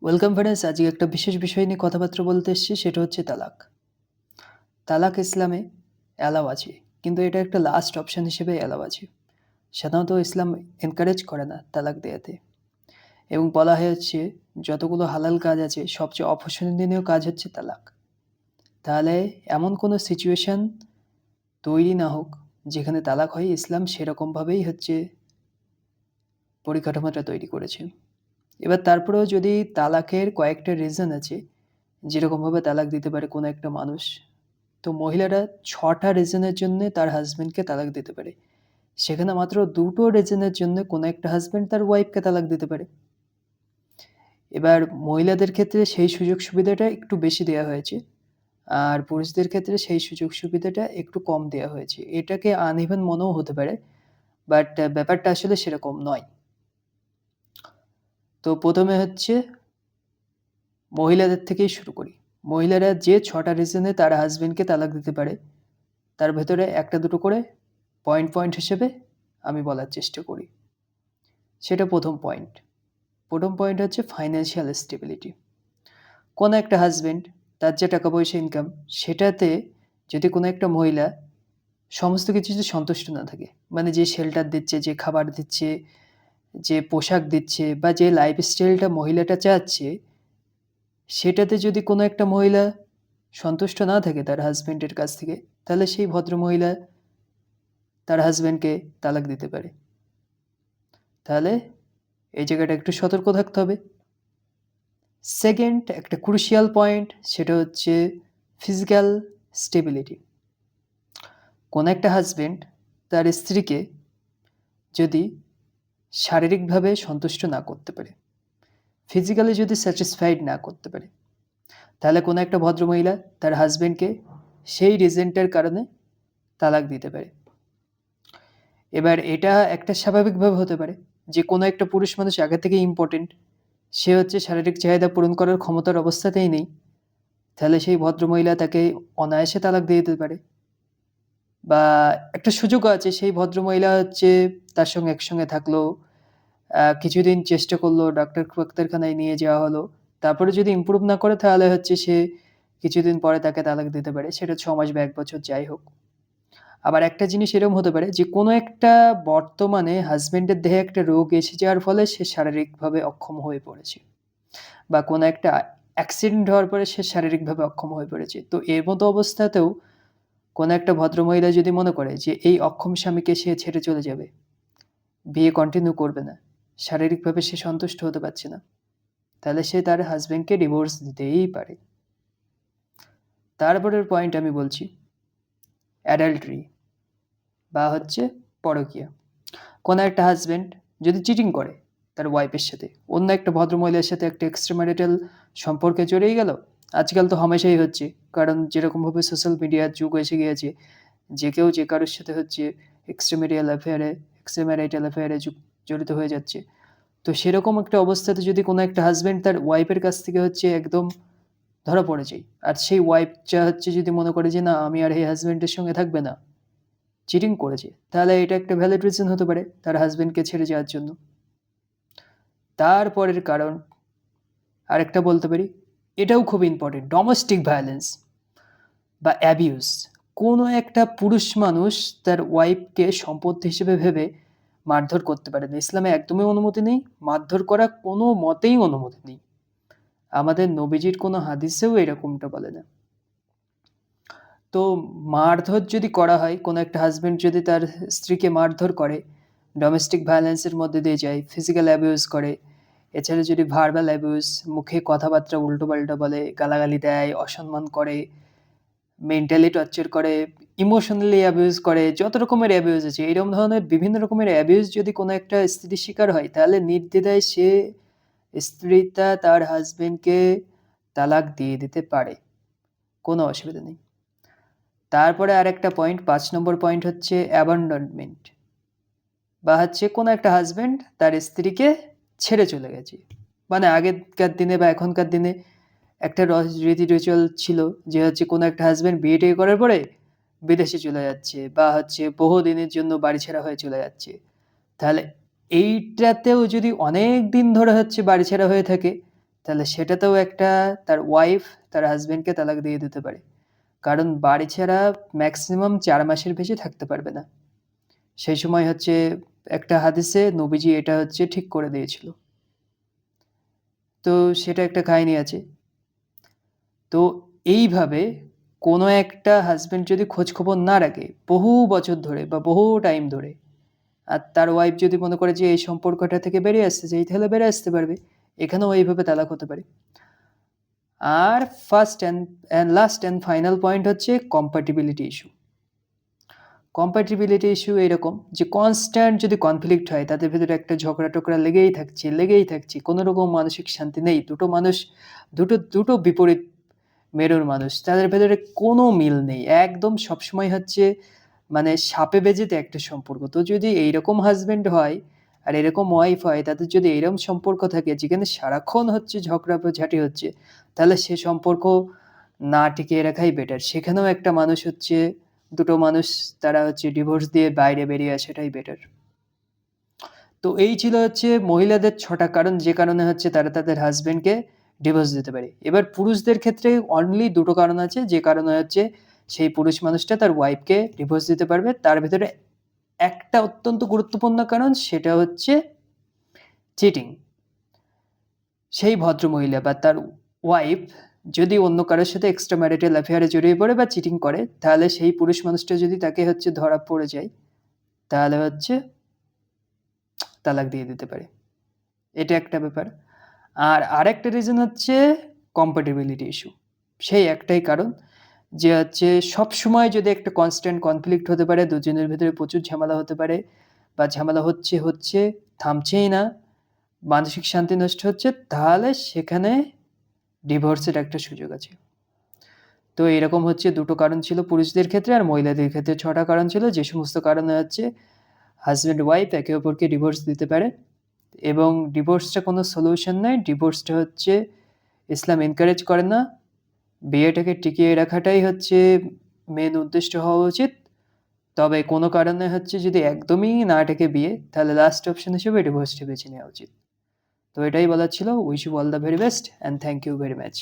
Welcome friends, আজকে একটা বিশেষ বিষয় নিয়ে কথাবার্তা বলতে এসেছি, সেটা হচ্ছে তালাক। তালাক ইসলামে অ্যালাউ আছে, কিন্তু এটা একটা লাস্ট অপশন হিসেবে অ্যালাউ আছে। সাধারণত ইসলাম এনকারেজ করে না তালাক দেওয়াতে, এবং বলা হচ্ছে যতগুলো হালাল কাজ আছে সবচেয়ে অপছন্দনীয় কাজ হচ্ছে তালাক। তাহলে এমন কোনো সিচুয়েশন তৈরি না হোক যেখানে তালাক হয়, ইসলাম সেরকমভাবেই পরিকাঠামোটা তৈরি করেছে। এবার তারপরেও যদি তালাকের কয়েকটা রিজন আছে যেরকমভাবে তালাক দিতে পারে কোনো একটা মানুষ, তো মহিলারা ৬টা রিজনের জন্য তার হাজবেন্ডকে তালাক দিতে পারে। সেখানে মাত্র ২টো রিজনের জন্য কোনো একটা হাজবেন্ড তার ওয়াইফকে তালাক দিতে পারে। এবার মহিলাদের ক্ষেত্রে সেই সুযোগ সুবিধাটা একটু বেশি দেওয়া হয়েছে, আর পুরুষদের ক্ষেত্রে সেই সুযোগ সুবিধাটা একটু কম দেওয়া হয়েছে। এটাকে আনইভেন মনেও হতে পারে, বাট ব্যাপারটা আসলে সেরকম নয়। তো প্রথমে হচ্ছে মহিলাদের থেকেই শুরু করি। মহিলারা যে ৬টা রিজনে তার হাজবেন্ডকে তালাক দিতে পারে, তার ভেতরে একটা দুটো করে পয়েন্ট হিসেবে আমি বলার চেষ্টা করি। সেটা প্রথম পয়েন্ট হচ্ছে ফাইন্যান্সিয়াল স্টেবিলিটি। কোনো একটা হাজবেন্ড, তার যে টাকা পয়সা ইনকাম, সেটাতে যদি কোনো একটা মহিলা সমস্ত কিছুতে সন্তুষ্ট না থাকে, মানে যে শেল্টার দিচ্ছে, যে খাবার দিচ্ছে, যে পোশাক দিচ্ছে, বা যে লাইফস্টাইলটা মহিলাটা চাচ্ছে, সেটাতে যদি কোনো একটা মহিলা সন্তুষ্ট না থাকে তার হাজবেন্ডের কাছ থেকে, তাহলে সেই ভদ্রমহিলা তার হাজবেন্ডকে তালাক দিতে পারে। তাহলে এই জায়গাটা একটু সতর্ক থাকতে হবে। সেকেন্ড একটা ক্রুশিয়াল পয়েন্ট, সেটা হচ্ছে ফিজিক্যাল স্টেবিলিটি। কোনো একটা হাজবেন্ড তার স্ত্রীকে যদি শারীরিকভাবে সন্তুষ্ট না করতে পারে, ফিজিক্যালি যদি স্যাটিসফাইড না করতে পারে, তাহলে কোনো একটা ভদ্রমহিলা তার হাজবেন্ডকে সেই রিজনটার কারণে তালাক দিতে পারে। এবার এটা একটা স্বাভাবিকভাবে হতে পারে যে কোনো একটা পুরুষ মানুষ আগে থেকে ইম্পর্টেন্ট, সে হচ্ছে শারীরিক চাহিদা পূরণ করার ক্ষমতার অবস্থাতেই নেই, তাহলে সেই ভদ্রমহিলা তাকে অনায়াসে তালাক দিয়ে দিতে পারে। বা একটা সুযোগও আছে, সেই ভদ্রমহিলা হচ্ছে তার সঙ্গে একসঙ্গে থাকলো, কিছুদিন চেষ্টা করলো, ডাক্তারখানায় নিয়ে যাওয়া হলো, তারপরে যদি ইমপ্রুভ না করে তাহলে হচ্ছে সে কিছুদিন পরে তাকে তালাক দিতে পারে, সেটা ৬ মাস বা ১ বছর যাই হোক। আবার একটা জিনিস এরকম হতে পারে যে কোনো একটা বর্তমানে হাজবেন্ডের দেহে একটা রোগ এসে যাওয়ার ফলে সে শারীরিকভাবে অক্ষম হয়ে পড়েছে, বা কোনো একটা অ্যাক্সিডেন্ট হওয়ার পরে সে শারীরিকভাবে অক্ষম হয়ে পড়েছে। তো এর মতো অবস্থাতেও কোনো একটা ভদ্রমহিলা যদি মনে করে যে এই অক্ষম স্বামীকে সে ছেড়ে চলে যাবে, বিয়ে কন্টিনিউ করবে না, শারীরিকভাবে সে সন্তুষ্ট হতে পারছে না, তাহলে সে তার হাজবেন্ডকে ডিভোর্স দিতেই পারে। তারপরের পয়েন্ট আমি বলছি অ্যাডাল্টারি, বা হচ্ছে পরকীয়া। কোনো একটা হাজবেন্ড যদি চিটিং করে তার ওয়াইফের সাথে, অন্য একটা ভদ্রমহিলার সাথে একটা এক্সট্রাম্যারিটাল সম্পর্কে জড়িয়ে গেল, আজকাল তো হামেশাই হচ্ছে, কারণ যেরকমভাবে সোশ্যাল মিডিয়ার যুগ এসে গিয়েছে, যে কেউ যে কারোর সাথে হচ্ছে এক্সট্রাম্যারিটাল অ্যাফেয়ারে জড়িত হয়ে যাচ্ছে। তো সেরকম একটা অবস্থাতে যদি কোনো একটা হাজবেন্ড তার ওয়াইফের কাছ থেকে হচ্ছে একদম ধরা পড়ে যায়, আর সেই ওয়াইফটা হচ্ছে যদি মনে করে যে না, আমি আর এই হাজবেন্ডের সঙ্গে থাকবে না, চিটিং করেছে, তাহলে এটা একটা ভ্যালিড রিজন হতে পারে তার হাজবেন্ডকে ছেড়ে যাওয়ার জন্য। তারপরের কারণ আরেকটা বলতে পারি, এটাও খুব ইম্পর্টেন্ট, ডোমেস্টিক ভায়োলেন্স বা অ্যাবিউজ। কোনো একটা পুরুষ মানুষ তার ওয়াইফকে সম্পত্তি হিসেবে ভেবে মারধর করতে পারে না। ইসলামে একদমই অনুমতি নেই, মারধর করা কোনো মতেই অনুমতি নেই। আমাদের নবীজির কোনো হাদিসেও এরকমটা বলে না। তো মারধর যদি করা হয়, কোনো একটা হাজবেন্ড যদি তার স্ত্রীকে মারধর করে, ডোমেস্টিক ভায়োলেন্সের মধ্যে দিয়ে যায়, ফিজিক্যাল অ্যাবিউজ করে, এছাড়া যদি ভার্বাল অ্যাবিউজ, মুখে কথাবার্তা উল্টোপাল্টা বলে, গালাগালি দেয়, অসম্মান করে, মেন্টালি টর্চার করে, ইমোশনালি অ্যাবিউজ করে, যত রকমের অ্যাবিউজ আছে, এরকম ধরনের বিভিন্ন রকমের অ্যাবিউজ যদি কোনো একটা স্ত্রীর শিকার হয়, তাহলে নির্দ্বিধায় সে স্ত্রীটা তার হাজবেন্ডকে তালাক দিয়ে দিতে পারে, কোনো অসুবিধা নেই। তারপরে আরেকটা পয়েন্ট, ৫ নম্বর পয়েন্ট হচ্ছে অ্যাবান্ডনমেন্ট, বা হচ্ছে কোনো একটা হাজবেন্ড তার স্ত্রীকে ছেড়ে চলে গেছে। মানে আগেকার দিনে বা এখনকার দিনে একটা রীতি রিচুয়াল ছিল যে হচ্ছে কোনো একটা হাজবেন্ড বিয়ে টিয়ে করার পরে বিদেশে চলে যাচ্ছে, বা হচ্ছে বহুদিনের জন্য বাড়ি ছাড়া হয়ে চলে যাচ্ছে। তাহলে এইটাতেও যদি অনেক দিন ধরে হচ্ছে বাড়ি ছাড়া হয়ে থাকে, তাহলে সেটাতেও একটা তার ওয়াইফ তার হাজবেন্ডকে তালাক দিয়ে দিতে পারে, কারণ বাড়ি ছাড়া ম্যাক্সিমাম 4 মাসের বেশি থাকতে পারবে না। সেই সময় হচ্ছে একটা হাদিসে নবীজি এটা হচ্ছে ঠিক করে দিয়েছিল। তো সেটা একটা কাহিনী আছে। তো এইভাবে কোনো একটা হাজবেন্ড যদি খোঁজখবর না রাখে বহু বছর ধরে বা বহু টাইম ধরে, আর তার ওয়াইফ যদি মনে করে যে এই সম্পর্কটা থেকে বেরিয়ে আসতে চাই, তাহলে বেরিয়ে আসতে পারবে। এখানেও এইভাবে তালাক হতে পারে। আর first and last and final point হচ্ছে কম্প্যাটিবিলিটি ইস্যু। কম্প্যাটিবিলিটি ইস্যু এরকম যে কনস্ট্যান্ট যদি কনফ্লিক্ট হয়, তাদের ভেতরে একটা ঝগড়া-টগড়া লেগেই থাকছে। কোনো রকম মানসিক শান্তি নেই। দুটো মানুষ দুটো বিপরীত মেরুর মানুষ। তাদের ভেতরে কোনো মিল নেই। একদম সবসময় হচ্ছে মানে সাপে বেজিতে একটা সম্পর্ক। তো যদি এইরকম হাসব্যান্ড হয় আর এরকম ওয়াইফ হয়, তাদের যদি এরকম সম্পর্ক থাকে যেখানে সারাক্ষণ হচ্ছে ঝগড়াঝাটি হচ্ছে, তাহলে সে সম্পর্ক না টিকিয়ে রাখাই বেটার। সেখানেও একটা মানুষ হচ্ছে, দুটো মানুষ তারা হচ্ছে ডিভোর্স দিয়ে বাইরে বেরিয়ে আসাটাই বেটার। তো এই ছিল হচ্ছে মহিলাদের ৬টা কারণ, যে কারণে হচ্ছে তারা তাদের হাসব্যান্ডকে ডিভোর্স দিতে পারে। এবার পুরুষদের ক্ষেত্রে অনলি ২টো কারণ আছে, যে কারণে হচ্ছে সেই পুরুষ মানুষটা তার ওয়াইফকে ডিভোর্স দিতে পারবে। তার ভেতরে একটা অত্যন্ত গুরুত্বপূর্ণ কারণ, সেটা হচ্ছে চিটিং। সেই ভদ্রমহিলা বা তার ওয়াইফ যদি অন্য কারোর সাথে এক্সট্রা ম্যারিটাল অ্যাফেয়ারে জড়িয়ে পড়ে বা চিটিং করে, তাহলে সেই পুরুষ মানুষটা যদি তাকে হচ্ছে ধরা পড়ে যায়, তাহলে হচ্ছে তালাক দিয়ে দিতে পারে। এটা একটা ব্যাপার। আর আরেকটা রিজন হচ্ছে কম্প্যাটিবিলিটি ইস্যু। সেই একটাই কারণ যে হচ্ছে সবসময় যদি একটা কনস্ট্যান্ট কনফ্লিক্ট হতে পারে, দুজনের ভেতরে প্রচুর ঝামেলা হতে পারে বা ঝামেলা হচ্ছে থামছেই না, মানসিক শান্তি নষ্ট হচ্ছে, তাহলে সেখানে ডিভোর্সের একটা সুযোগ আছে। তো এরকম হচ্ছে ২টো কারণ ছিল পুরুষদের ক্ষেত্রে, আর মহিলাদের ক্ষেত্রে ৬টা কারণ ছিল, যে সমস্ত কারণে হচ্ছে হাসব্যান্ড ওয়াইফ একে অপরকে ডিভোর্স দিতে পারে। এবং ডিভোর্সটা কোনো সলিউশন নয়। ডিভোর্সটা হচ্ছে ইসলাম এনকারেজ করে না। বিয়েটাকে টিকিয়ে রাখাটাই হচ্ছে মেন উদ্দেশ্য হওয়া উচিত। তবে কোনো কারণে হচ্ছে যদি একদমই না টেকে বিয়ে, তাহলে লাস্ট অপশন হিসেবে ডিভোর্সটা বেছে নেওয়া উচিত। তো এটাই বলার ছিল। Wish you all the very best and thank you very much.